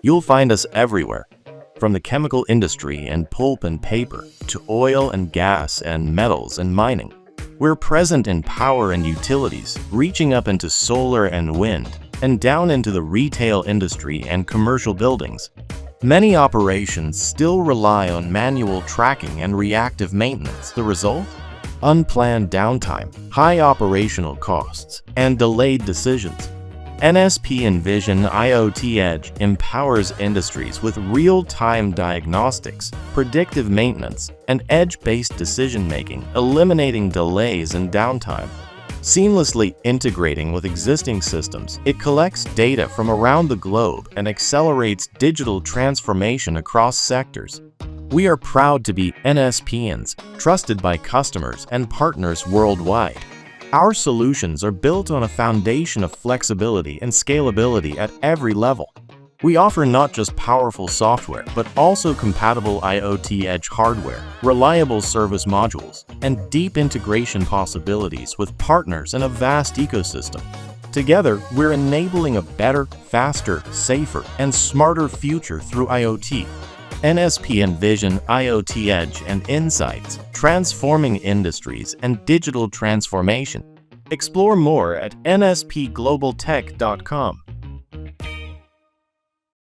You'll find us everywhere, from the chemical industry and pulp and paper to oil and gas and metals and mining. We're present in power and utilities, reaching up into solar and wind, and down into the retail industry and commercial buildings. Many operations still rely on manual tracking and reactive maintenance. The result? Unplanned downtime, high operational costs, and delayed decisions. NSP Envision IoT Edge empowers industries with real-time diagnostics, predictive maintenance, and edge-based decision-making, eliminating delays and downtime. Seamlessly integrating with existing systems, it collects data from around the globe and accelerates digital transformation across sectors. We are proud to be NSPians, trusted by customers and partners worldwide. Our solutions are built on a foundation of flexibility and scalability at every level. We offer not just powerful software, but also compatible IoT Edge hardware, reliable service modules, and deep integration possibilities with partners in a vast ecosystem. Together, we're enabling a better, faster, safer, and smarter future through IoT. NSP Envision IoT Edge and Insights, transforming industries and digital transformation. Explore more at nspglobaltech.com.